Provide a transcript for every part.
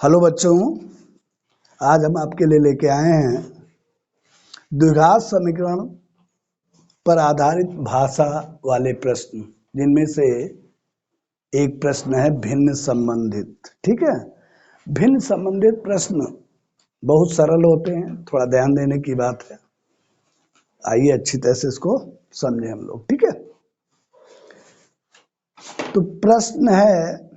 Hello बच्चों, आज हम आपके लिए लेके आए हैं द्विघात समीकरण पर आधारित भाषा वाले प्रश्न, जिनमें से एक प्रश्न है भिन्न संबंधित। ठीक है, भिन्न संबंधित प्रश्न बहुत सरल होते हैं, थोड़ा ध्यान देने की बात है। आइए अच्छी तरह से इसको समझें हम लोग। ठीक है, तो प्रश्न है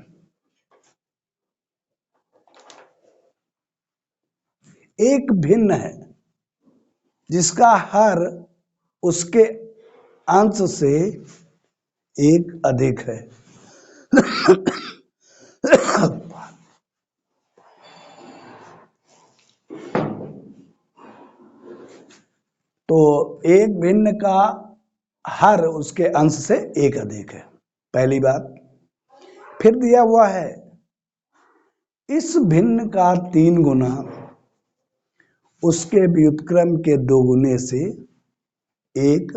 एक भिन्न है जिसका हर उसके अंश से एक अधिक है। तो एक भिन्न का हर उसके अंश से एक अधिक है, पहली बात। फिर दिया हुआ है इस भिन्न का 3 गुना उसके व्युत्क्रम के 2 गुने से एक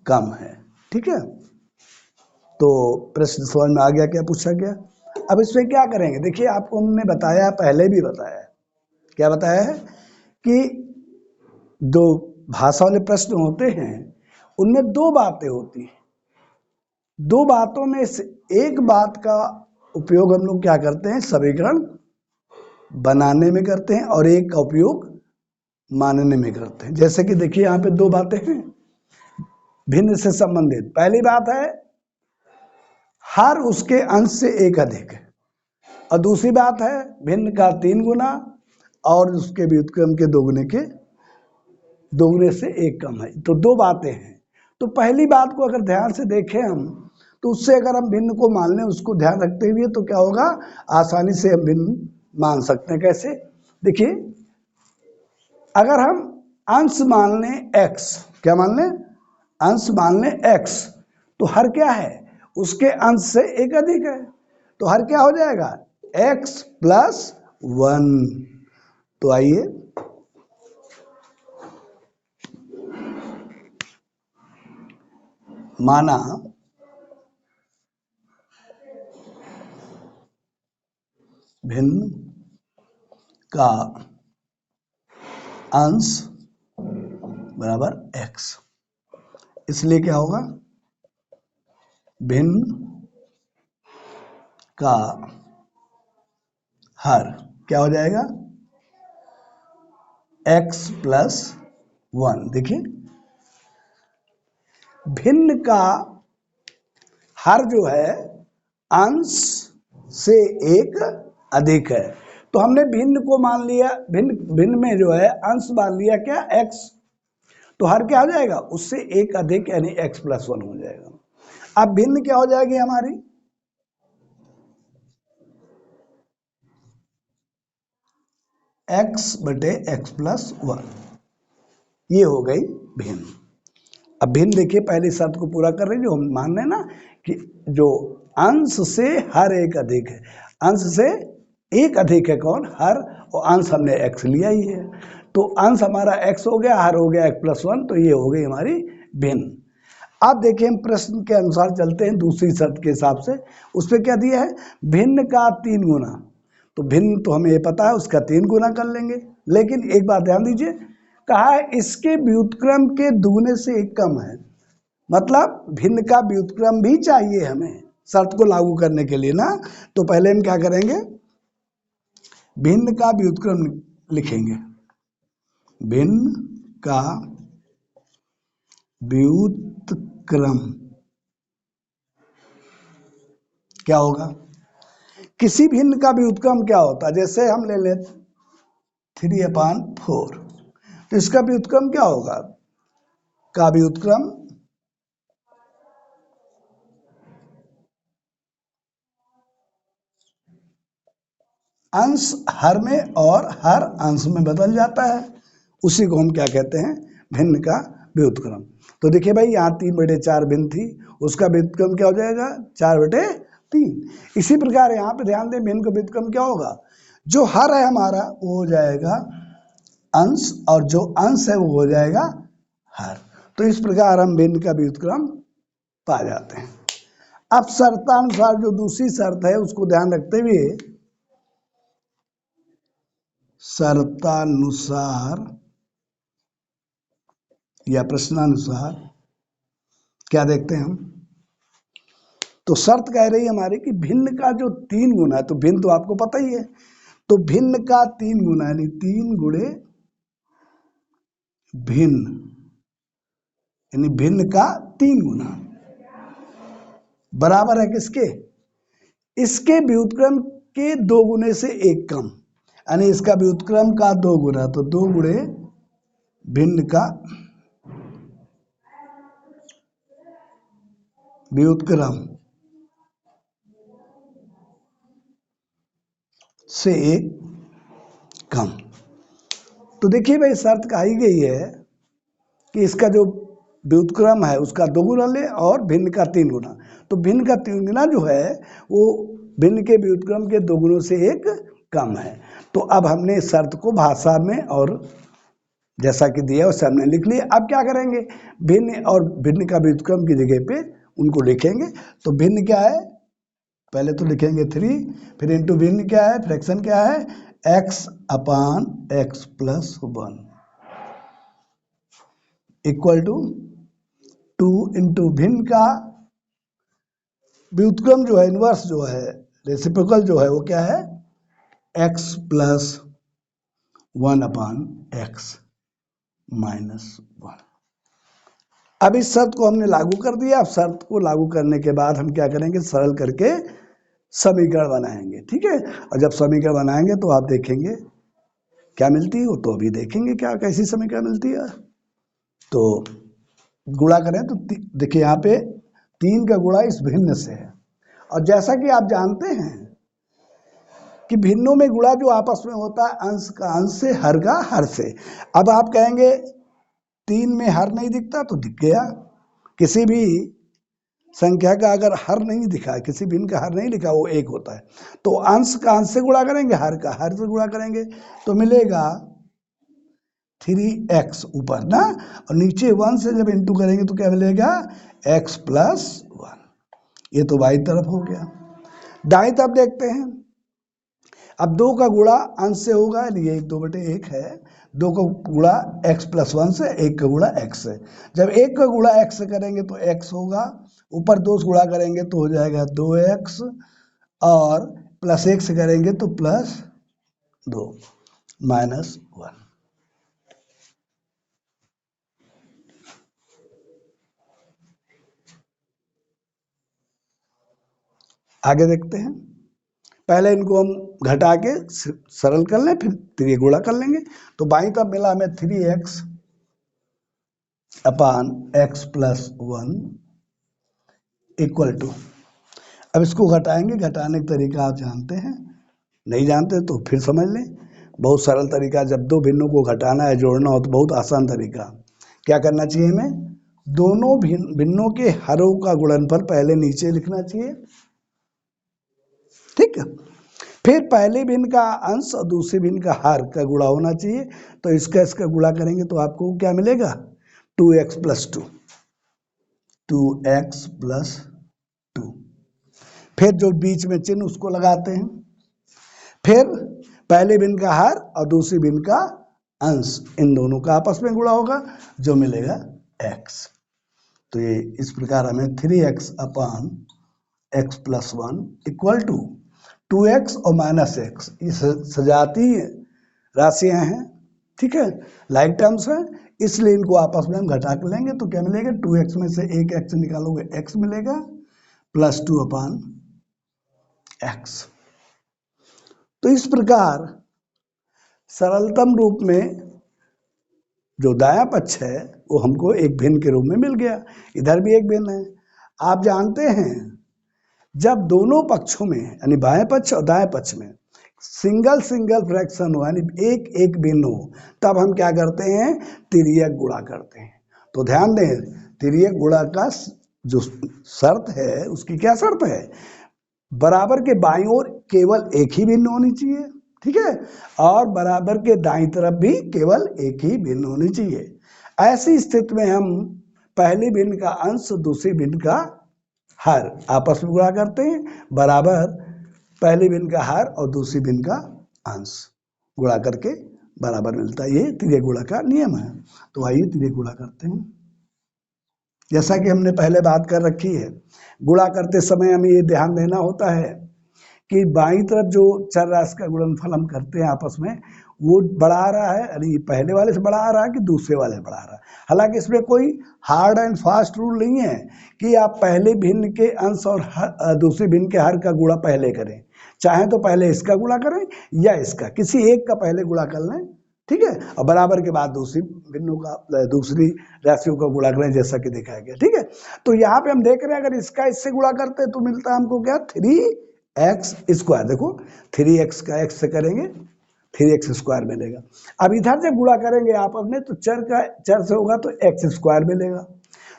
कम है। ठीक है, तो प्रश्न समझ में आ गया क्या पूछा गया। अब इसमें क्या करेंगे, देखिए आपको हमने बताया, पहले भी बताया, क्या बताया है कि दो भाषा वाले प्रश्न होते हैं, उनमें 2 बातें होती हैं। 2 बातों में से एक बात का उपयोग हम लोग क्या करते हैं, समीकरण बनाने में करते हैं, और एक का उपयोग मानने में करते हैं। जैसे कि देखिए यहाँ पे 2 बातें हैं भिन्न से संबंधित। पहली बात है हर उसके अंश से एक अधिक है, और दूसरी बात है भिन्न का 3 गुना और उसके व्युत्क्रम के 2 गुने से एक कम है। तो 2 बातें हैं। तो पहली बात को अगर ध्यान से देखें हम, तो उससे अगर हम भिन्न को मान लें, उसको ध्यान रखते हुए, तो क्या होगा, आसानी से हम भिन्न मान सकते हैं। कैसे, देखिए अगर हम अंश मान लें x, क्या मान लें, अंश मान लें x, तो हर क्या है, उसके अंश से एक अधिक है, तो हर क्या हो जाएगा, x प्लस 1। तो आइए माना भिन्न का अंश बराबर x, इसलिए क्या होगा, भिन्न का हर क्या हो जाएगा, x प्लस 1। देखिए भिन्न का हर जो है अंश से एक अधिक है, तो हमने भिन्न को मान लिया, भिन्न में जो है अंश मान लिया क्या, x, तो हर क्या हो जाएगा, उससे एक अधिक यानी x प्लस 1 हो जाएगा। अब भिन्न क्या हो जाएगी हमारी, x बटे x प्लस 1, ये हो गई भिन्न। अब भिन्न देखिए पहली शर्त को पूरा कर रही, जो हम मान रहे हैं ना कि जो अंश से हर एक अधिक है, अंश से एक अधिक है कौन, हर, और अंश हमने x लिया ही है, तो अंश हमारा x हो गया, हर हो गया x प्लस 1, तो ये हो गई हमारी भिन्न। अब देखिए हम प्रश्न के अनुसार चलते हैं, दूसरी शर्त के हिसाब से। उस पर क्या दिया है, भिन्न का 3 गुना, तो भिन्न तो हमें ये पता है, उसका 3 गुना कर लेंगे। लेकिन एक बात ध्यान दीजिए, कहा है इसके व्युत्क्रम के दुगने से एक कम है, मतलब भिन्न का व्युत्क्रम भी चाहिए हमें शर्त को लागू करने के लिए ना। तो पहले हम क्या करेंगे, भिन्न का व्युत्क्रम लिखेंगे, भिन्न का व्युत्क्रम क्या होगा, किसी भिन्न का व्युत्क्रम क्या होता है, जैसे हम ले लें 3/4, तो इसका व्युत्क्रम क्या होगा, का व्युत्क्रम अंश हर में और हर अंश में बदल जाता है, उसी को हम क्या कहते हैं, भिन्न का व्युत्क्रम। तो देखिए भाई यहाँ 3/4 भिन्न थी, उसका व्युत्क्रम क्या हो जाएगा, 4/3। इसी प्रकार यहाँ पे ध्यान दें, भिन्न का व्युत्क्रम क्या होगा, जो हर है हमारा वो हो जाएगा अंश, और जो अंश है वो हो जाएगा हर। तो इस प्रकार हम भिन्न का व्युत्क्रम पा जाते हैं। अब शर्तानुसार जो दूसरी शर्त है उसको ध्यान रखते हुए शर्तानुसार या प्रश्नानुसार क्या देखते हैं हम, तो शर्त कह रही है हमारी कि भिन्न का जो 3 गुना है, तो भिन्न तो आपको पता ही है, तो भिन्न का 3 गुना यानी 3 गुणे भिन्न, यानी भिन्न का 3 गुना बराबर है किसके, इसके व्युत्क्रम के 2 गुने से 1 कम, यानी इसका व्युत्क्रम का 2 गुना, तो 2 गुणे भिन्न का व्युत्क्रम से 1 कम। तो देखिए भाई शर्त कही गई है कि इसका जो व्युत्क्रम है उसका 2 गुना ले और भिन्न का 3 गुना, तो भिन्न का 3 गुना जो है वो भिन्न के व्युत्क्रम के 2 गुणों से 1 कम है। तो अब हमने इस शर्त को भाषा में और जैसा कि दिया उसे हमने लिख लिया। अब क्या करेंगे, भिन्न और भिन्न का व्युत्क्रम की जगह पे उनको लिखेंगे। तो भिन्न क्या है, पहले तो लिखेंगे 3, फिर इंटू भिन्न क्या है, फ्रैक्शन क्या है, x upon x plus 1 equal to 2 into भिन्न का व्युत्क्रम जो है, इनवर्स जो है, रेसिप्रोकल जो है वो क्या है, x प्लस 1 अपान x माइनस 1। अब इस शर्त को हमने लागू कर दिया। अब शर्त को लागू करने के बाद हम क्या करेंगे, सरल करके समीकरण बनाएंगे, ठीक है। और जब समीकरण बनाएंगे तो आप देखेंगे क्या मिलती है, वो तो अभी देखेंगे क्या कैसी समीकरण मिलती है। तो गुणा करें तो देखिए यहाँ पे 3 का गुणा इस भिन्न से है, और जैसा कि आप जानते हैं कि भिन्नों में गुणा जो आपस में होता है अंश का अंश से, हर का हर से। अब आप कहेंगे 3 में हर नहीं दिखता, तो दिख गया, किसी भी संख्या का अगर हर नहीं दिखा, किसी भिन्न का हर नहीं लिखा, वो 1 होता है। तो अंश का अंश से गुणा करेंगे, हर का हर से गुणा करेंगे, तो मिलेगा 3x ऊपर ना, और नीचे 1 से जब इंटू करेंगे तो क्या मिलेगा, x प्लस 1। ये तो बाई तरफ हो गया। दाई तरफ देखते हैं, अब 2 का गुणा अंश से होगा, ये 1/2 है, 2 का गुणा x प्लस 1 से, 1 का गुणा x से। जब 1 का गुणा x से करेंगे तो x होगा, ऊपर 2 से गुणा करेंगे तो हो जाएगा 2x, और प्लस 1 से करेंगे तो प्लस 2 माइनस 1। आगे देखते हैं, पहले इनको हम घटा के सरल कर लें, फिर ये गुणा कर लेंगे। तो बाईं तरफ मिला हमें 3x upon x plus 1 equal to, अब इसको घटाएंगे, घटाने का तरीका आप जानते हैं, नहीं जानते तो फिर समझ लें, बहुत सरल तरीका। जब 2 भिन्नों को घटाना है, जोड़ना हो, तो बहुत आसान तरीका। क्या करना चाहिए हमें, दोनों भिन्नों के हरों का गुणनफल पहले नीचे लिखना चाहिए, ठीक है। फिर पहले भिन्न का अंश और दूसरे भिन्न का हर का गुणा होना चाहिए। तो इसका गुणा करेंगे तो आपको क्या मिलेगा, 2x प्लस 2, 2x प्लस 2। फिर जो बीच में चिन्ह उसको लगाते हैं, फिर पहले भिन्न का हर और दूसरी भिन्न का अंश, इन दोनों का आपस में गुणा होगा, जो मिलेगा x। तो ये इस प्रकार हमें 3x upon x plus 1 equal to 2x और माइनस x, ये सजाती राशियां हैं, ठीक है, लाइक टर्म्स हैं, इसलिए इनको आपस में हम घटा कर लेंगे। तो क्या मिलेगा, 2x में से एक x निकालोगे x मिलेगा, प्लस 2 अपान x। तो इस प्रकार सरलतम रूप में जो दायां पक्ष है वो हमको एक भिन्न के रूप में मिल गया, इधर भी एक भिन्न है। आप जानते हैं जब दोनों पक्षों में यानी बाएं पक्ष और दाएं पक्ष में सिंगल फ्रैक्शन हो, यानी एक एक भिन्न हो, तब हम क्या करते हैं, तिर्यक गुणा करते हैं। तो ध्यान दें, तिर्यक गुणा का जो शर्त है उसकी क्या शर्त है, बराबर के बाईं ओर केवल एक ही भिन्न होनी चाहिए, ठीक है, और बराबर के दाईं तरफ भी केवल एक ही भिन्न होनी चाहिए। ऐसी स्थिति में हम पहली भिन्न का अंश दूसरी भिन्न का हर आपस में गुणा करते हैं, बराबर पहली भिन्न का हर और दूसरी भिन्न का अंश, गुणा करके बराबर मिलता है। ये तिर्यक गुणा का नियम है। तो आइए तिर्यक गुणा करते हैं। जैसा कि हमने पहले बात कर रखी है, गुणा करते समय हमें ये ध्यान देना होता है कि बाईं तरफ जो चर राशि का गुणनफल हम करते हैं आपस में, वो बड़ा आ रहा है, यानी पहले वाले से बड़ा आ रहा है कि दूसरे वाले से बड़ा आ रहा है। हालांकि इसमें कोई हार्ड एंड फास्ट रूल नहीं है कि आप पहले भिन्न के अंश और दूसरे भिन्न के हर का गुणा पहले करें। चाहे तो पहले इसका गुणा करें या इसका, किसी एक का पहले गुणा कर लें, ठीक है, और बराबर के बाद दूसरी भिन्नों का, दूसरी राशियों का गुणा करें, जैसा कि दिखाया गया। ठीक है, तो यहाँ पे हम देख रहे हैं अगर इसका इससे गुणा करते हैं तो मिलता है हमको क्या, 3x²। देखो 3x का x से करेंगे 3x² मिलेगा। अब इधर जब गुणा करेंगे आपस में तो चर से होगा तो x² मिलेगा।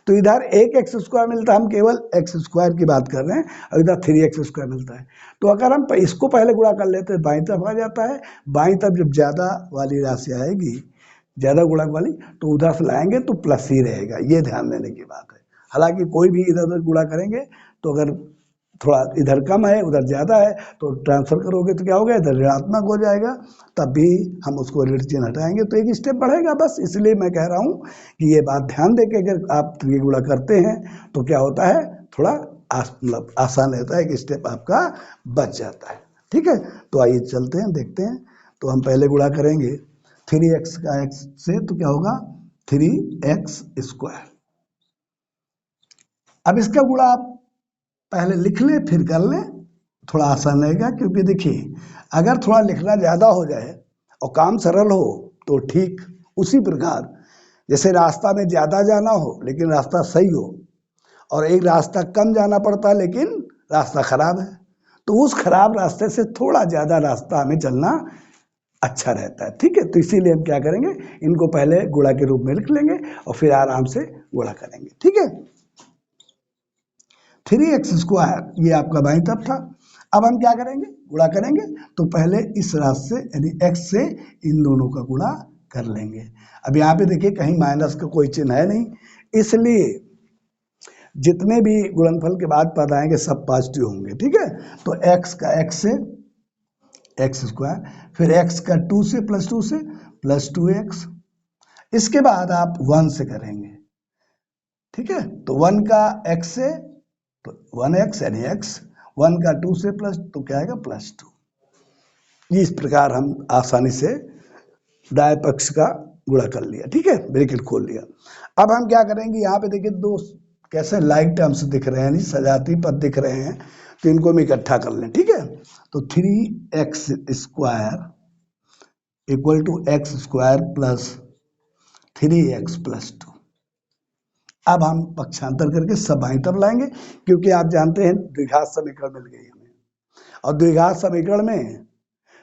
तो इधर एक x² मिलता है, हम केवल x² की बात कर रहे हैं, और इधर 3x² मिलता है। तो अगर हम इसको पहले गुणा कर लेते हैं बाईं तरफ आ जाता है। बाईं तरफ जब ज्यादा वाली राशि आएगी, ज्यादा गुणक वाली, तो उधर से लाएंगे तो प्लस ही रहेगा। ये ध्यान देने की बात है। हालांकि कोई भी इधर उधर गुणा करेंगे तो अगर थोड़ा इधर कम है उधर ज्यादा है तो ट्रांसफर करोगे तो क्या होगा, इधर ऋणात्मक हो जाएगा, तब भी हम उसको ऋण चिन्ह हटाएंगे तो एक स्टेप बढ़ेगा। बस इसलिए मैं कह रहा हूँ कि ये बात ध्यान दे के अगर आप त्रिय गुणा करते हैं तो क्या होता है, थोड़ा मतलब आसान रहता है, एक स्टेप आपका बच जाता है। ठीक है, तो आइए चलते हैं, देखते हैं। तो हम पहले गुणा करेंगे 3x का x से, तो क्या होगा 3x²। अब इसका गुणा आप पहले लिख लें फिर कर लें, थोड़ा आसान रहेगा। क्योंकि देखिए अगर थोड़ा लिखना ज़्यादा हो जाए और काम सरल हो तो ठीक, उसी प्रकार जैसे रास्ता में ज़्यादा जाना हो लेकिन रास्ता सही हो, और एक रास्ता कम जाना पड़ता है लेकिन रास्ता खराब है, तो उस खराब रास्ते से थोड़ा ज़्यादा रास्ता हमें चलना अच्छा रहता है। ठीक है, तो इसीलिए हम क्या करेंगे, इनको पहले गुणा के रूप में लिख लेंगे और फिर आराम से गुणा करेंगे। ठीक है, 3x² ये आपका बाईं तरफ था। अब हम क्या करेंगे, गुणा करेंगे तो पहले इस राशि से यानी x से इन दोनों का गुणा कर लेंगे। अब यहाँ पे देखिए कहीं माइनस का कोई चिन्ह है नहीं, इसलिए जितने भी गुणनफल के बाद पद आएंगे सब पॉजिटिव होंगे। ठीक है, तो x का x से x², फिर x का 2 से +2 से +2x, इसके बाद आप 1 से करेंगे। ठीक है, तो 1 का x से तो 1x यानी x, 1 का 2 से प्लस तो क्या आएगा +2। इस प्रकार हम आसानी से दाएं पक्ष का गुणा कर लिया। ठीक है, ब्रैकेट खोल लिया। अब हम क्या करेंगे, यहाँ पे देखिए दो कैसे लाइक टर्म्स दिख रहे हैं, सजाती पद दिख रहे हैं, तो इनको हम इकट्ठा कर लें। ठीक है, तो 3x² = x² + 3x + 2। अब हम पक्षांतर करके सब बाईं तरफ लाएंगे, क्योंकि आप जानते हैं द्विघात समीकरण मिल गई हमें, और द्विघात समीकरण में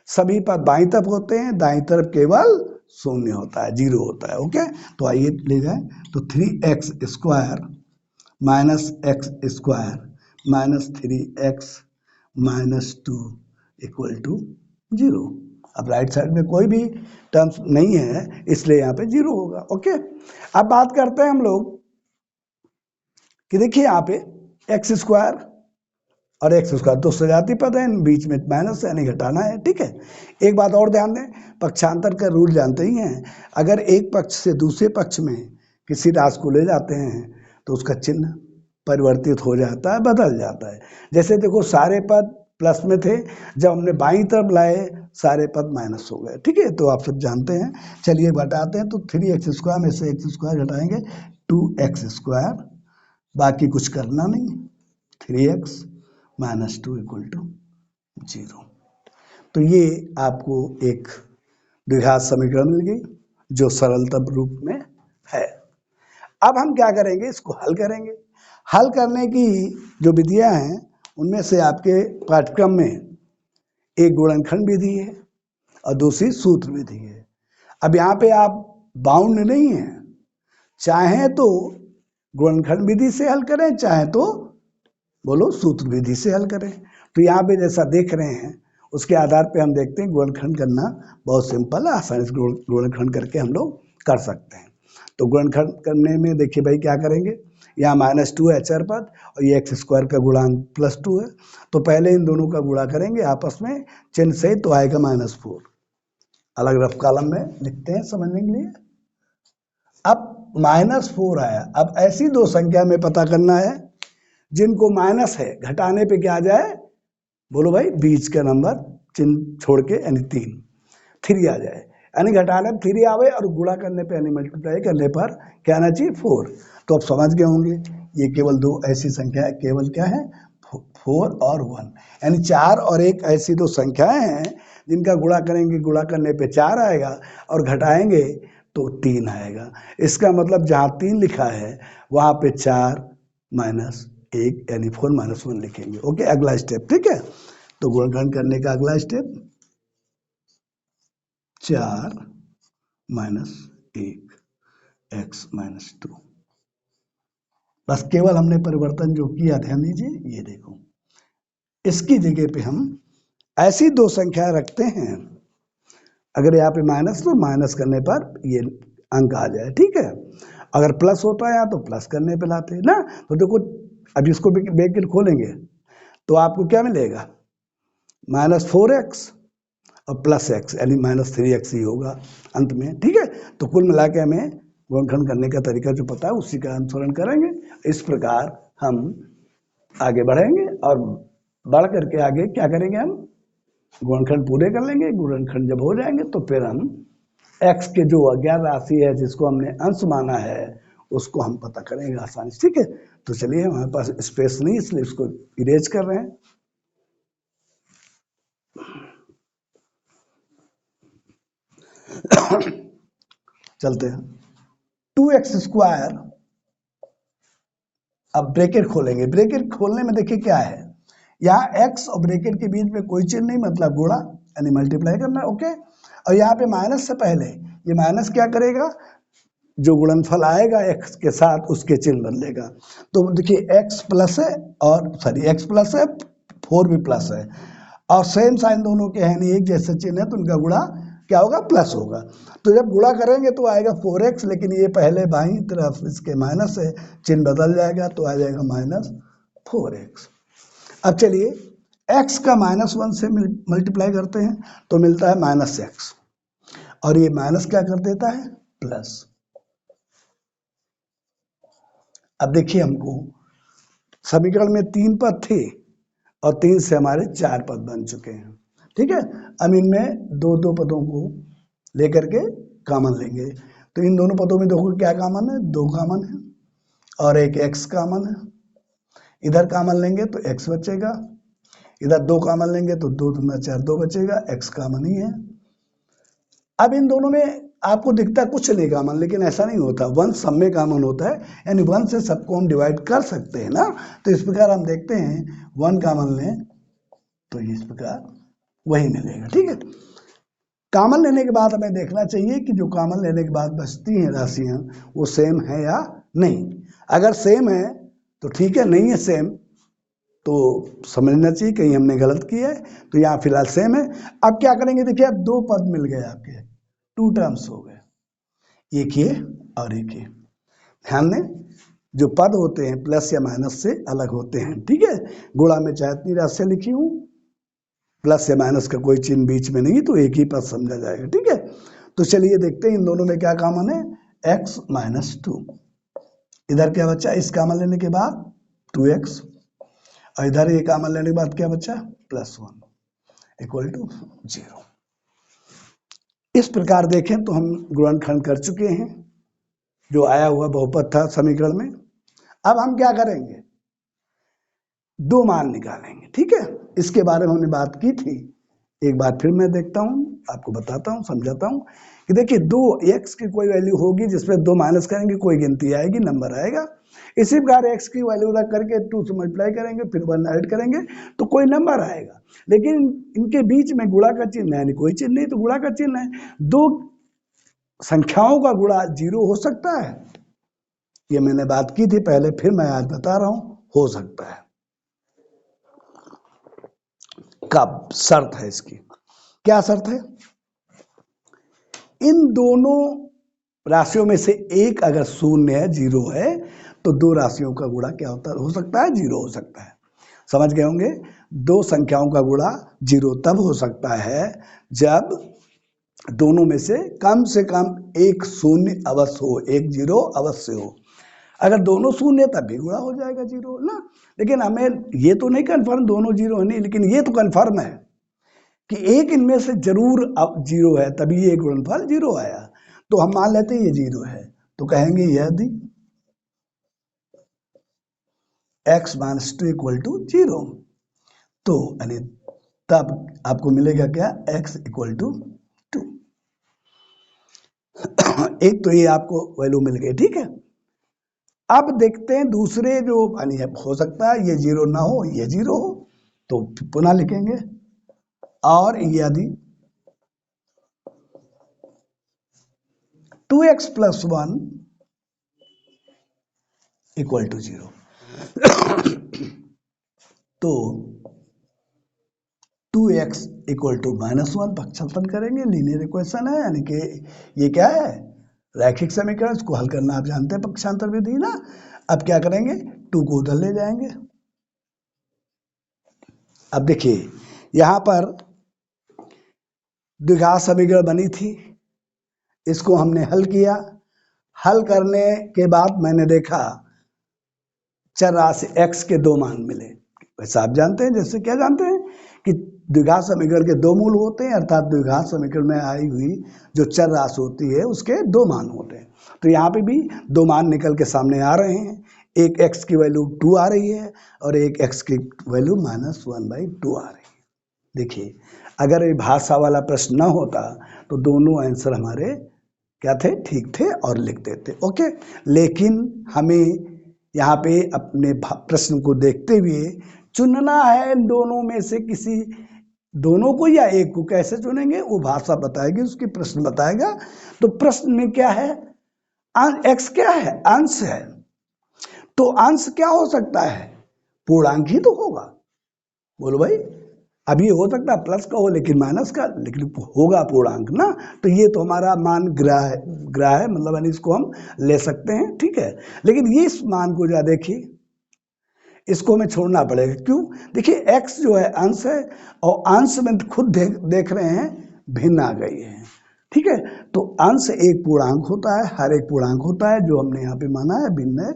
सभी पद बाईं तरफ होते हैं, दाईं तरफ केवल शून्य होता है, 0 होता है। ओके, तो आइए ले जाए, तो 3x² - x² - 3x - 2 = 0। अब राइट साइड में कोई भी टर्म्स नहीं है इसलिए यहाँ पे 0 होगा। ओके, अब बात करते हैं हम लोग कि देखिए यहाँ पे x² और x² तो सजाती पद है, बीच में माइनस यानी घटाना है। ठीक है, एक बात और ध्यान दें, पक्षांतर का रूल जानते ही हैं, अगर एक पक्ष से दूसरे पक्ष में किसी राशि को ले जाते हैं तो उसका चिन्ह परिवर्तित हो जाता है, बदल जाता है। जैसे देखो सारे पद प्लस में थे, जब हमने बाईं तरफ लाए सारे पद माइनस हो गए। ठीक है, तो आप सब जानते हैं। चलिए घटाते हैं, तो 3x² में से x² घटाएंगे 2x², बाकी कुछ करना नहीं, 3x - 2 = 0। तो ये आपको एक द्विघात समीकरण मिल गई जो सरलतम रूप में है। अब हम क्या करेंगे, इसको हल करेंगे। हल करने की जो विधियां हैं उनमें से आपके पाठ्यक्रम में एक गुणनखंड विधि है और दूसरी सूत्र विधि है। अब यहाँ पे आप बाउंड नहीं हैं, चाहे तो गुणनखंड विधि से हल करें, चाहे तो बोलो सूत्र विधि से हल करें। तो यहाँ पे जैसा देख रहे हैं उसके आधार पे हम देखते हैं गुणनखंड करना बहुत सिंपल है, आसानी से गुणनखंड करके हम लोग कर सकते हैं। तो गुणनखंड करने में देखिए भाई क्या करेंगे, यहाँ -2 है चर पद और ये x² का गुणांक +2 है, तो पहले इन दोनों का गुणा करेंगे आपस में चिन्ह से, तो आएगा -4। अलग रफ कॉलम में लिखते हैं समझने के लिए। अब -4 आया। अब ऐसी दो संख्या में पता करना है जिनको माइनस है, घटाने पे क्या आ जाए, बोलो भाई, बीच का नंबर चिन्ह छोड़ के, यानी 3 आ जाए, यानी घटाने पे 3 आवे और गुणा करने पे यानी मल्टीप्लाई करने पर क्या आना चाहिए, 4। तो अब समझ गए होंगे ये केवल दो ऐसी संख्या है, केवल क्या है, 4 और 1, यानी 4 और 1 ऐसी दो संख्याएं हैं जिनका गुणा करेंगे, गुणा करने पे 4 आएगा और घटाएंगे तो 3 आएगा। इसका मतलब जहाँ 3 लिखा है वहाँ पे 4 माइनस 1 यानी 4 माइनस 1 लिखेंगे। ओके, अगला स्टेप, ठीक है। तो गुणनखंड करने का अगला स्टेप 4 माइनस 1 एक्स माइनस 2। बस केवल हमने परिवर्तन जो किया, ध्यान दीजिए, ये देखो, इसकी जगह पे हम ऐसी दो संख्या रखते हैं, अगर यहाँ पे माइनस तो माइनस करने पर ये अंक आ जाए, ठीक है। अगर प्लस होता है यहाँ तो प्लस करने पे लाते हैं ना। तो देखो, अब इसको ब्रैकेट खोलेंगे तो आपको क्या मिलेगा, -4x और प्लस x, यानी -3x ही होगा अंत में, ठीक है। तो कुल मिला के हमें गुणनखंड करने का तरीका जो पता है उसी का अनुसरण करेंगे। इस प्रकार हम आगे बढ़ेंगे और बढ़ करके आगे क्या करेंगे, हम गुणनखंड पूरे कर लेंगे। गुणनखंड जब हो जाएंगे तो फिर हम x के जो अज्ञात राशि है जिसको हमने अंश माना है उसको हम पता करेंगे आसानी से, ठीक है। तो चलिए, हमारे पास स्पेस नहीं इसलिए इसको इरेज कर रहे हैं। चलते हैं, 2x²। अब ब्रैकेट खोलेंगे, ब्रैकेट खोलने में देखिए क्या है, यहाँ x और ब्रैकेट के बीच में कोई चिन्ह नहीं, मतलब गुणा यानी मल्टीप्लाई करना है, ओके। और यहाँ पे माइनस से पहले ये माइनस क्या करेगा, जो गुणनफल आएगा x के साथ उसके चिन्ह बदलेगा। तो देखिए x प्लस है और सॉरी x प्लस है, 4 भी प्लस है और सेम साइन दोनों के हैं, एक जैसे चिन्ह है तो उनका गुणा क्या होगा, प्लस होगा। तो जब गुणा करेंगे तो आएगा 4x, लेकिन ये पहले बाईं तरफ इसके माइनस है, चिन्ह बदल जाएगा तो आ जाएगा -4x। अब चलिए x का -1 से मल्टीप्लाई करते हैं तो मिलता है -x, और ये माइनस क्या कर देता है, प्लस। अब देखिए, हमको समीकरण में 3 पद थे और 3 से हमारे 4 पद बन चुके हैं, ठीक है। अब इनमें दो दो पदों को लेकर के कॉमन लेंगे। तो इन दोनों पदों में देखो क्या कॉमन है, 2 कॉमन है और एक x कॉमन है। इधर कॉमन लेंगे तो x बचेगा, इधर 2 कॉमन लेंगे तो 2 दूना 4, 2 बचेगा, x कॉमन ही है। अब इन दोनों में आपको दिखता है कुछ नहीं कॉमन, लेकिन ऐसा नहीं होता, 1 सब में कॉमन होता है, यानी 1 से सबको हम डिवाइड कर सकते हैं ना। तो इस प्रकार हम देखते हैं 1 कॉमन लें तो इस प्रकार वही मिलेगा, ठीक है। कॉमन लेने के बाद हमें देखना चाहिए कि जो कॉमन लेने के बाद बचती हैं राशियां वो सेम है या नहीं। अगर सेम है तो ठीक है, नहीं है सेम तो समझना चाहिए कहीं हमने गलत किया है। तो यहाँ फिलहाल सेम है। अब क्या करेंगे, देखिए अब 2 पद मिल गए आपके, 2 टर्म्स हो गए, एक ये और एक ये। ध्यान दें, जो पद होते हैं प्लस या माइनस से अलग होते हैं, ठीक है। गुणा में चाहे इतनी राशियां लिखी हूं, प्लस या माइनस का कोई चिन्ह बीच में नहीं, तो एक ही पद समझा जाएगा, ठीक है। तो चलिए देखते हैं इन दोनों में क्या कॉमन है, x - 2। इधर क्या बचा, इस कॉमन लेने के बाद 2x, और इधर ये कॉमन लेने के बाद क्या बचा, +1 = 0। इस प्रकार देखें तो हम गुणनखंड कर चुके हैं, जो आया हुआ बहुपद था समीकरण में। अब हम क्या करेंगे, 2 मान निकालेंगे, ठीक है। इसके बारे में हमने बात की थी, एक बार फिर मैं देखता हूँ, आपको बताता हूँ, समझाता हूँ कि देखिए 2x की कोई वैल्यू होगी जिसमें 2 माइनस करेंगे कोई गिनती आएगी, नंबर आएगा। इसी प्रकार x की वैल्यू रख करके 2 से मल्टीप्लाई करेंगे, फिर 1 ऐड करेंगे तो कोई नंबर आएगा। लेकिन इनके बीच में गुणा का चिन्ह है, यानी कोई चिन्ह नहीं तो गुणा का चिन्ह है। 2 संख्याओं का गुणा 0 हो सकता है, ये मैंने बात की थी पहले, फिर मैं आज बता रहा हूं, हो सकता है। कब, शर्त है इसकी, क्या शर्त है, इन दोनों राशियों में से एक अगर शून्य है, 0 है, तो 2 राशियों का गुणा क्या हो सकता है, 0 हो सकता है। समझ गए होंगे, 2 संख्याओं का गुणा 0 तब हो सकता है जब दोनों में से कम एक शून्य अवश्य हो, एक जीरो अवश्य हो। अगर दोनों शून्य है तब भी गुणा हो जाएगा जीरो ना। लेकिन हमें ये तो नहीं कन्फर्म दोनों जीरो है नहीं, लेकिन ये तो कन्फर्म है कि एक इनमें से जरूर अब जीरो है, तभी ये गुणनफल जीरो आया। तो हम मान लेते हैं ये जीरो है, तो कहेंगे यदि x minus two equal to zero, तो यानी तब आपको मिलेगा क्या, x इक्वल टू टू। एक तो ये आपको वैल्यू मिल गई, ठीक है। अब देखते हैं दूसरे जो यानी हो सकता है ये जीरो ना हो, ये जीरो हो, तो पुनः लिखेंगे। और यदि 2x plus 1 equal to zero, तो 2x इक्वल टू माइनस 1 पक्षांतर करेंगे, लीनियर इक्वेशन है, यानी कि ये क्या है, रैखिक समीकरण। इसको हल करना आप जानते हैं पक्षांतर विधि ना। अब क्या करेंगे, 2 को उधर ले जाएंगे। अब देखिए यहां पर द्विघात समीकरण बनी थी, इसको हमने हल किया। हल करने के बाद मैंने देखा चर राशि x के दो मान मिले। वैसे आप जानते हैं, जैसे क्या जानते हैं कि द्विघात समीकरण के दो मूल होते हैं, अर्थात द्विघात समीकरण में आई हुई जो चर राशि होती है उसके दो मान होते हैं। तो यहाँ पे भी दो मान निकल के सामने आ रहे हैं, एक x की वैल्यू 2 आ रही है और एक x की वैल्यू -1/2 आ रही है। देखिए अगर ये भाषा वाला प्रश्न न होता तो दोनों आंसर हमारे क्या थे, ठीक थे और लिख देते, ओके। लेकिन हमें यहाँ पे अपने प्रश्न को देखते हुए चुनना है इन दोनों में से किसी दोनों को या एक को। कैसे चुनेंगे वो भाषा बताएगी, उसकी प्रश्न बताएगा। तो प्रश्न में क्या है, x क्या है, अंश है। तो अंश क्या हो सकता है, पूर्णांक ही तो होगा। बोलो भाई, अभी हो सकता है प्लस का हो लेकिन माइनस का, लेकिन होगा पूर्णांक ना। तो ये तो हमारा मान ग्राह है, मतलब यानी इसको हम ले सकते हैं, ठीक है। लेकिन ये इस मान को जो देखिए, इसको हमें छोड़ना पड़ेगा। क्यों, देखिए x जो है अंश है, और अंश में खुद देख रहे हैं भिन्न आ गई है, ठीक है। तो अंश एक पूर्णांक होता है, हर एक पूर्णांक होता है, जो हमने यहाँ पे माना है भिन्न है।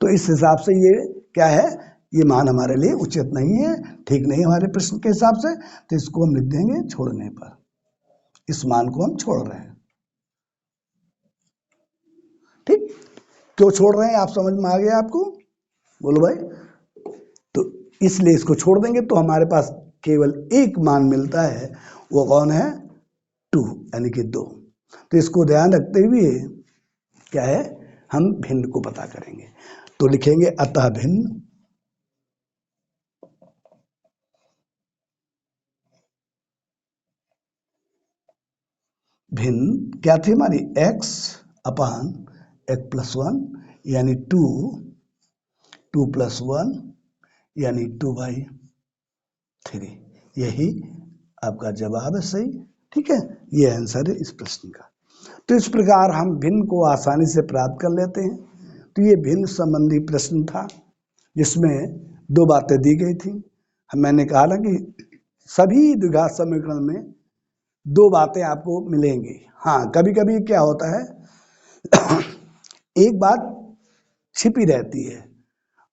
तो इस हिसाब से ये क्या है, ये मान हमारे लिए उचित नहीं है, ठीक नहीं हमारे प्रश्न के हिसाब से। तो इसको हम लिख देंगे छोड़ने पर, इस मान को हम छोड़ रहे हैं, ठीक। क्यों छोड़ रहे हैं आप समझ में आ गया आपको, बोलो भाई। तो इसलिए इसको छोड़ देंगे तो हमारे पास केवल एक मान मिलता है, वो कौन है, 2 यानी कि 2। तो इसको ध्यान रखते हुए क्या है, हम भिन्न को पता करेंगे। तो लिखेंगे अतः भिन्न भिन्न क्या थी हमारी, x अपान x प्लस 1 यानी 2 प्लस 1 यानी 2/3। यही आपका जवाब है, सही, ठीक है। ये आंसर है इस प्रश्न का। तो इस प्रकार हम भिन्न को आसानी से प्राप्त कर लेते हैं। तो ये भिन्न संबंधी प्रश्न था, जिसमें दो बातें दी गई थी। मैंने कहा ना कि सभी द्विघात समीकरण में दो बातें आपको मिलेंगी। हाँ, कभी कभी क्या होता है एक बात छिपी रहती है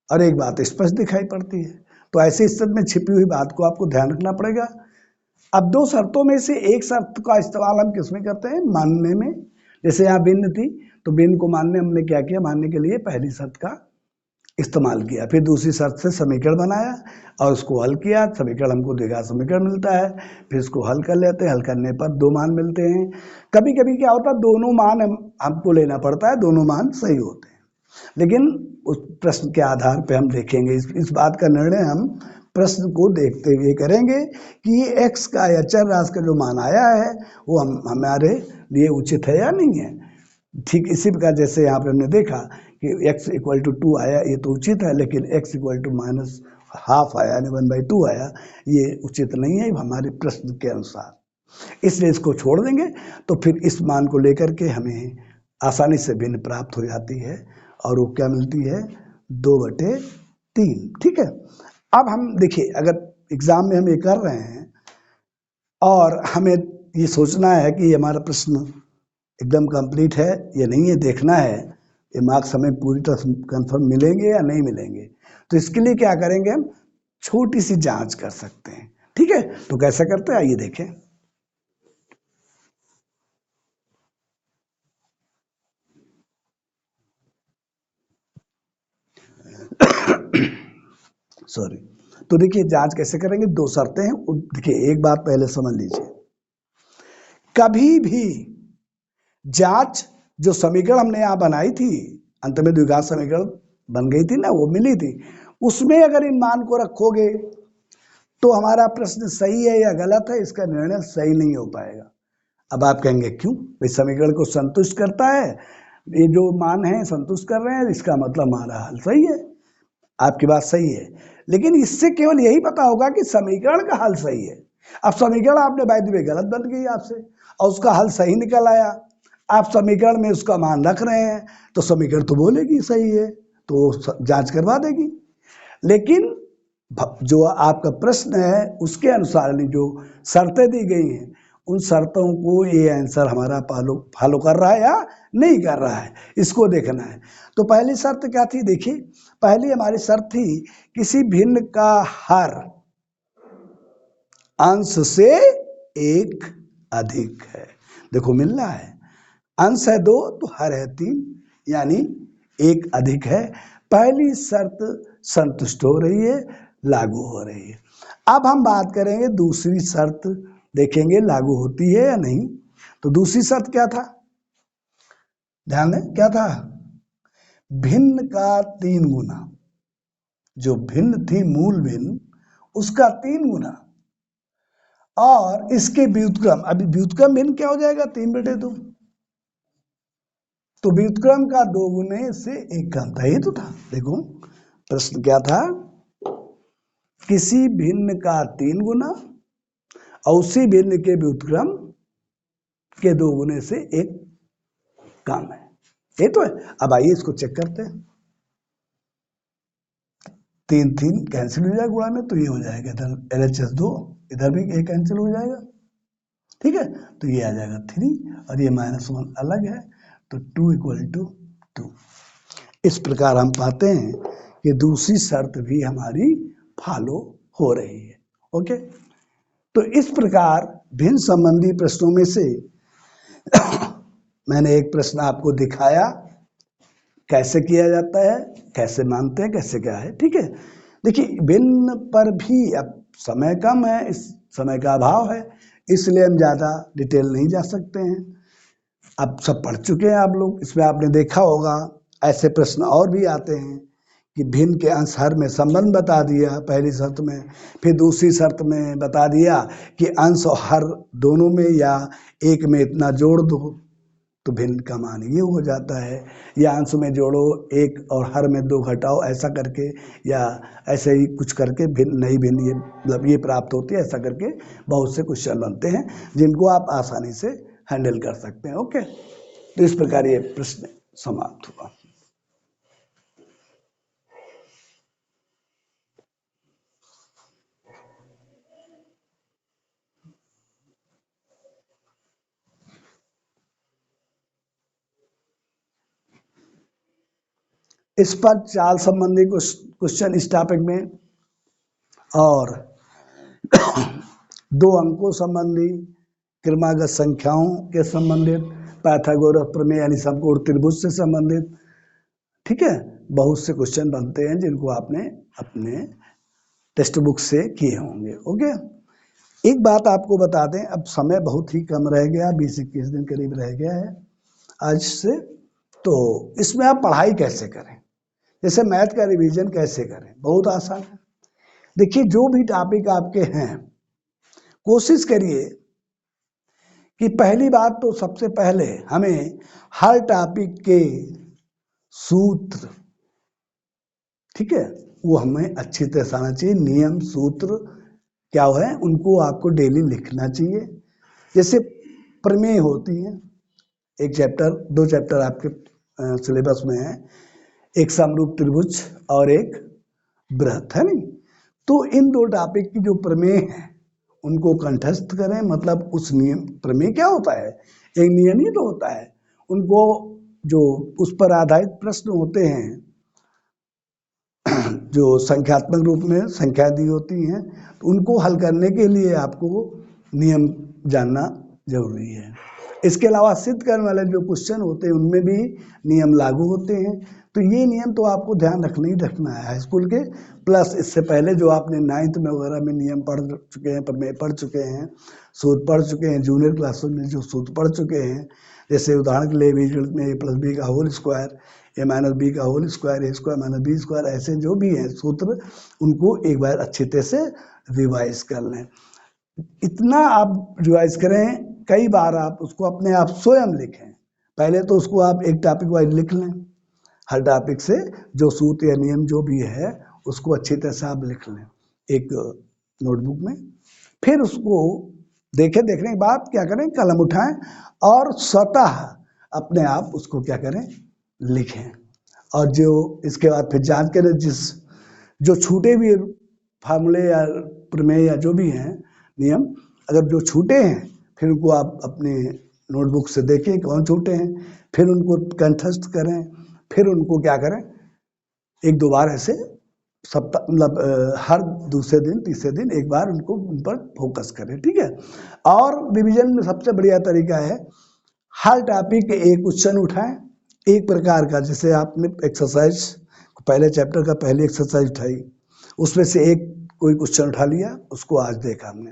और एक बात स्पष्ट दिखाई पड़ती है। तो ऐसी स्थिति में छिपी हुई बात को आपको ध्यान रखना पड़ेगा। अब दो शर्तों में से एक शर्त का इस्तेमाल हम किसमें करते हैं, मानने में। जैसे यहाँ भिन्न थी, तो भिन्न को मानने हमने क्या किया, मानने के लिए पहली शर्त का इस्तेमाल किया, फिर दूसरी शर्त से समीकरण बनाया और उसको हल किया। समीकरण हमको द्विघात समीकरण मिलता है, फिर इसको हल कर लेते हैं। हल करने पर दो मान मिलते हैं। कभी कभी क्या होता है, दोनों मान हमको लेना पड़ता है, दोनों मान सही होते हैं। लेकिन उस प्रश्न के आधार पर हम देखेंगे, इस बात का निर्णय हम प्रश्न को देखते हुए करेंगे कि ये x का या चर राशि का जो मान आया है वो हमारे लिए उचित है या नहीं है। ठीक इसी प्रकार जैसे यहाँ पे हमने देखा कि x इक्वल टू 2 आया, ये तो उचित है, लेकिन x इक्वल टू -½ आया यानी 1/2 आया, ये उचित नहीं है हमारे प्रश्न के अनुसार। इसलिए इसको छोड़ देंगे। तो फिर इस मान को लेकर के हमें आसानी से भिन्न प्राप्त हो जाती है, और वो क्या मिलती है, 2/3, ठीक है। अब हम देखिए, अगर एग्जाम में हम ये कर रहे हैं और हमें ये सोचना है कि हमारा प्रश्न एकदम कंप्लीट है या नहीं, ये देखना है ये मार्क्स हमें पूरी तरह कंफर्म मिलेंगे या नहीं मिलेंगे। तो इसके लिए क्या करेंगे, हम छोटी सी जांच कर सकते हैं। ठीक है, तो कैसे करते हैं आइए देखें। सॉरी। तो देखिए जांच कैसे करेंगे, दो शर्तें हैं। देखिए एक बात पहले समझ लीजिए, कभी भी जांच जो समीकरण हमने यहां बनाई थी, अंत में द्विघात समीकरण बन गई थी ना, वो मिली थी, उसमें अगर इन मान को रखोगे तो हमारा प्रश्न सही है या गलत है इसका निर्णय सही नहीं हो पाएगा। अब आप कहेंगे क्यों, भाई समीकरण को संतुष्ट करता है, ये जो मान है संतुष्ट कर रहे हैं, इसका मतलब हमारा हल सही है। आपकी बात सही है, लेकिन इससे केवल यही पता होगा कि समीकरण का हल सही है। अब समीकरण आपने बाय द वे गलत बन गई आपसे और उसका हल सही निकल आया, आप समीकरण में उसका मान रख रहे हैं, तो समीकरण तो बोलेगी सही है, तो जांच करवा देगी। लेकिन जो आपका प्रश्न है उसके अनुसार जो शर्तें दी गई हैं, उन शर्तों को ये आंसर हमारा फॉलो कर रहा है या नहीं कर रहा है, इसको देखना है। तो पहली शर्त क्या थी, देखिए पहली हमारी शर्त थी किसी भिन्न का हर अंश से एक अधिक है। देखो मिल रहा है, अंश है 2 तो हर है 3, यानी एक अधिक है। पहली शर्त संतुष्ट हो रही है, लागू हो रही है। अब हम बात करेंगे दूसरी शर्त, देखेंगे लागू होती है या नहीं। तो दूसरी शर्त क्या था, ध्यान दें क्या था, भिन्न का 3 गुना, जो भिन्न थी मूल भिन्न उसका 3 गुना, और इसके व्युत्क्रम, अभी व्युत्क्रम भिन्न क्या हो जाएगा 3/2, तो व्युत्क्रम का 2 गुने से 1 कम था। ये तो था, देखो प्रश्न क्या था, किसी भिन्न का 3 गुना और उसी भिन्न के व्युत्क्रम के 2 गुने से 1 कम है, ये तो है। अब आइए इसको चेक करते हैं, 3 3 कैंसिल हो जाएगा गुणा में, तो ये हो जाएगा इधर LHS 2, इधर भी 1 कैंसिल हो जाएगा। ठीक है, तो ये आ जाएगा 3 और ये -1 अलग है, तो 2 = 2। इस प्रकार हम पाते हैं कि दूसरी शर्त भी हमारी फॉलो हो रही है। ओके, तो इस प्रकार भिन्न संबंधी प्रश्नों में से मैंने एक प्रश्न आपको दिखाया कैसे किया जाता है, कैसे मानते हैं, कैसे क्या है। ठीक है, देखिए भिन्न पर भी अब समय कम है, इस समय का अभाव है, इसलिए हम ज़्यादा डिटेल नहीं जा सकते हैं। अब सब पढ़ चुके हैं आप लोग, इसमें आपने देखा होगा ऐसे प्रश्न और भी आते हैं कि भिन्न के अंश हर में संबंध बता दिया पहली शर्त में, फिर दूसरी शर्त में बता दिया कि अंश और हर दोनों में या एक में इतना जोड़ दो तो भिन्न का मान ये हो जाता है, या अंश में जोड़ो 1 और हर में 2 घटाओ, ऐसा करके या ऐसे ही कुछ करके भिन्न नई भिन्न ये मतलब ये प्राप्त होती है। ऐसा करके बहुत से क्वेश्चन बनते हैं जिनको आप आसानी से हैंडल कर सकते हैं। ओके, तो इस प्रकार ये प्रश्न समाप्त हुआ। इस पर चाल संबंधी क्वेश्चन इस टॉपिक में और 2 अंकों संबंधी, क्रमागत संख्याओं के संबंधित, पाइथागोरस प्रमेय यानी समकोण त्रिभुज से संबंधित, ठीक है, बहुत से क्वेश्चन बनते हैं जिनको आपने अपने टेक्स्ट बुक से किए होंगे। ओके, एक बात आपको बता दें, अब समय बहुत ही कम रह गया, 20-21 दिन करीब रह गया है आज से, तो इसमें आप पढ़ाई कैसे करें, जैसे मैथ का रिवीजन कैसे करें, बहुत आसान है। देखिए जो भी टॉपिक आपके हैं, कोशिश करिए कि पहली बात तो सबसे पहले हमें हर टॉपिक के सूत्र, ठीक है, वो हमें अच्छी तरह से आना चाहिए। नियम सूत्र क्या है उनको आपको डेली लिखना चाहिए। जैसे प्रमेय होती हैं, एक चैप्टर 2 चैप्टर आपके सिलेबस में है, एक समरूप त्रिभुज और एक बृहत, है नहीं, तो इन 2 टॉपिक की जो प्रमेय है उनको कंठस्थ करें, मतलब उस नियम, प्रमेय क्या होता है, एक नियम ही तो होता है। उनको जो उस पर आधारित प्रश्न होते हैं, जो संख्यात्मक रूप में संख्या दी होती हैं, तो उनको हल करने के लिए आपको नियम जानना जरूरी है। इसके अलावा सिद्ध करने वाले जो क्वेश्चन होते हैं उनमें भी नियम लागू होते हैं। तो ये नियम तो आपको ध्यान रखना ही रखना है हाई स्कूल के, प्लस इससे पहले जो आपने 9th में वगैरह में नियम पढ़ चुके हैं, प्रमेय पढ़ चुके हैं, सूत्र पढ़ चुके हैं, जूनियर क्लासों में जो सूत्र पढ़ चुके हैं, जैसे उदाहरण के लिए बीजगणित में a+b का होल स्क्वायर, a-b का होल स्क्वायर, a² - b², ऐसे जो भी हैं सूत्र, उनको एक बार अच्छी तरह से रिवाइज कर लें। इतना आप रिवाइज करें, कई बार आप उसको अपने आप स्वयं लिखें। पहले तो उसको आप एक टॉपिक वाइज लिख लें, हर टॉपिक से जो सूत्र या नियम जो भी है उसको अच्छी तरह से आप लिख लें एक नोटबुक में। फिर उसको देखने के बाद क्या करें, कलम उठाएं और स्वतः अपने आप उसको क्या करें, लिखें। और जो इसके बाद फिर जांच करें, जो छूटे हुए फार्मूले या प्रमेय या जो भी हैं नियम, अगर जो छूटे हैं फिर उनको आप अपने नोटबुक से देखें कौन छूटे हैं, फिर उनको कंठस्थ करें, फिर उनको क्या करें, एक दो बार ऐसे सप्ताह, मतलब हर दूसरे दिन तीसरे दिन एक बार उनको उन पर फोकस करें, ठीक है। और रिवीजन में सबसे बढ़िया तरीका है, हर टॉपिक के एक क्वेश्चन उठाएं, एक प्रकार का, जैसे आपने एक्सरसाइज पहले चैप्टर का पहली एक्सरसाइज उठाई, उसमें से एक कोई क्वेश्चन उठा लिया, उसको आज देखा हमने।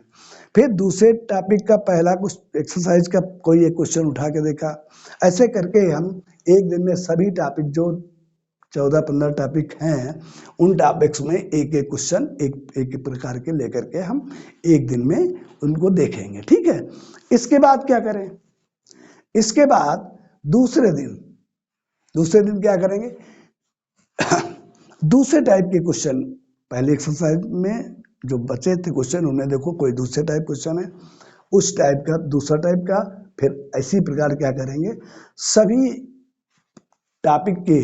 फिर दूसरे टॉपिक का पहला कुछ एक्सरसाइज का कोई एक क्वेश्चन उठा के देखा। ऐसे करके हम एक दिन में सभी टॉपिक, जो 14-15 टॉपिक हैं, उन टॉपिक्स में एक एक क्वेश्चन एक प्रकार के लेकर के हम एक दिन में उनको देखेंगे, ठीक है। इसके बाद क्या करें, इसके बाद दूसरे दिन क्या करेंगे, दूसरे टाइप के क्वेश्चन, पहले एक्सरसाइज में जो बचे थे क्वेश्चन उनमें देखो कोई दूसरे टाइप क्वेश्चन है, उस टाइप का दूसरा टाइप का, फिर इसी प्रकार क्या करेंगे, सभी टॉपिक के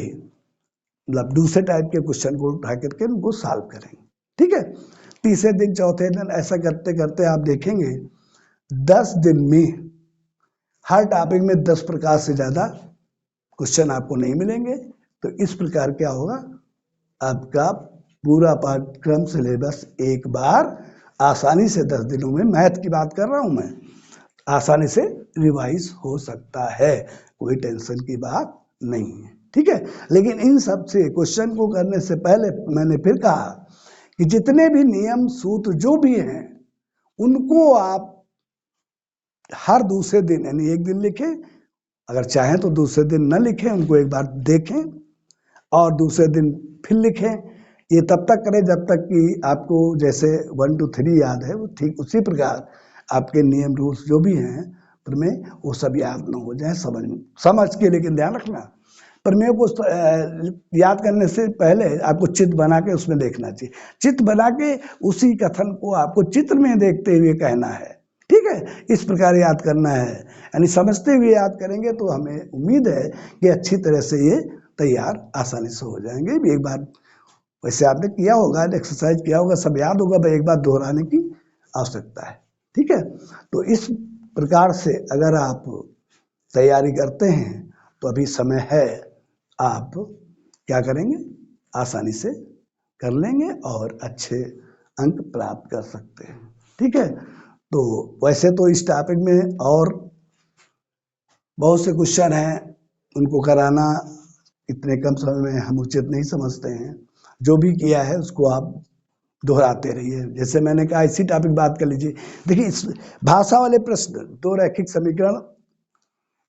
मतलब दूसरे टाइप के क्वेश्चन को उठा करके उनको सॉल्व करेंगे, ठीक है। तीसरे दिन चौथे दिन ऐसा करते करते आप देखेंगे 10 दिन में हर टॉपिक में 10 प्रकार से ज़्यादा क्वेश्चन आपको नहीं मिलेंगे। तो इस प्रकार क्या होगा, आपका पूरा पाठ्यक्रम सिलेबस एक बार आसानी से 10 दिनों में, मैथ की बात कर रहा हूं मैं, आसानी से रिवाइज हो सकता है, कोई टेंशन की बात नहीं है, ठीक है। लेकिन इन सब से क्वेश्चन को करने से पहले मैंने फिर कहा कि जितने भी नियम सूत्र जो भी हैं उनको आप हर दूसरे दिन, यानी एक दिन लिखें, अगर चाहें तो दूसरे दिन न लिखें, उनको एक बार देखें और दूसरे दिन फिर लिखें। ये तब तक करें जब तक कि आपको जैसे 1 to 3 याद है, वो ठीक उसी प्रकार आपके नियम रूल्स जो भी हैं प्रमेय, वो सब याद न हो जाए, समझ के, लेकिन ध्यान रखना प्रमेय को याद करने से पहले आपको चित्र बना के उसमें देखना चाहिए, चित्र बना के उसी कथन को आपको चित्र में देखते हुए कहना है, ठीक है। इस प्रकार याद करना है, यानी समझते हुए याद करेंगे तो हमें उम्मीद है कि अच्छी तरह से ये तैयार आसानी से हो जाएंगे। एक बार वैसे आपने किया होगा, एक्सरसाइज किया होगा, सब याद होगा, भाई एक बार दोहराने की आवश्यकता है, ठीक है। तो इस प्रकार से अगर आप तैयारी करते हैं तो अभी समय है, आप क्या करेंगे, आसानी से कर लेंगे और अच्छे अंक प्राप्त कर सकते हैं, ठीक है। तो वैसे तो इस टॉपिक में और बहुत से क्वेश्चन हैं, उनको कराना इतने कम समय में हम उचित नहीं समझते हैं। जो भी किया है उसको आप दोहराते रहिए। जैसे मैंने कहा, इसी टॉपिक बात कर लीजिए। देखिए, इस भाषा वाले प्रश्न, दो रैखिक समीकरण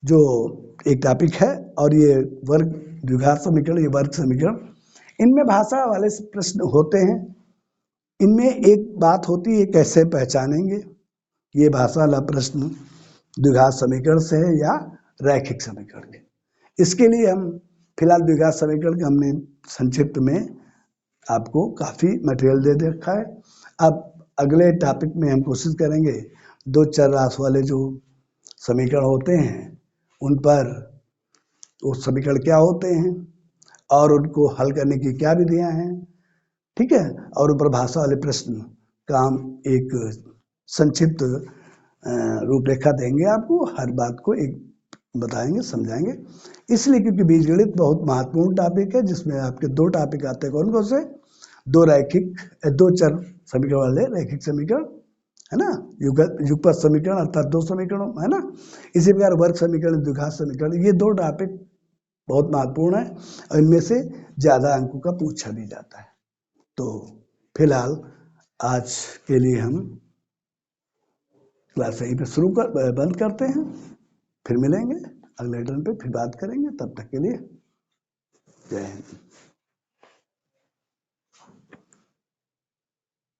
जो एक टॉपिक है, और ये वर्ग द्विघात समीकरण, ये वर्ग समीकरण, इनमें भाषा वाले प्रश्न होते हैं। इनमें एक बात होती है, कैसे पहचानेंगे ये भाषा वाला प्रश्न द्विघात समीकरण से है या रैखिक समीकरण के। इसके लिए हम फिलहाल द्विघात समीकरण का हमने संक्षिप्त में आपको काफ़ी मटेरियल दे रखा है। अब अगले टॉपिक में हम कोशिश करेंगे दो चर राशि वाले जो समीकरण होते हैं उन पर, वो समीकरण क्या होते हैं और उनको हल करने की क्या विधियां हैं, ठीक है। और ऊपर भाषा वाले प्रश्न का हम एक संक्षिप्त रूपरेखा देंगे आपको, हर बात को एक बताएंगे, समझाएंगे। इसलिए क्योंकि बीजगणित बहुत महत्वपूर्ण टॉपिक है, जिसमें आपके 2 टॉपिक आते हैं। कौन कौन से? 2 चर समीकरण वाले रैखिक समीकरण, है ना, युगपत समीकरण अर्थात 2 समीकरण, है ना। इसी प्रकार वर्ग समीकरण, द्विघात समीकरण, ये 2 टॉपिक बहुत महत्वपूर्ण है और इनमें से ज्यादा अंकों का पूछा भी जाता है। तो फिलहाल आज के लिए हम क्लास यहीं पे बंद करते हैं, फिर मिलेंगे अगले टर्न पे, फिर बात करेंगे। तब तक के लिए जय हिंद।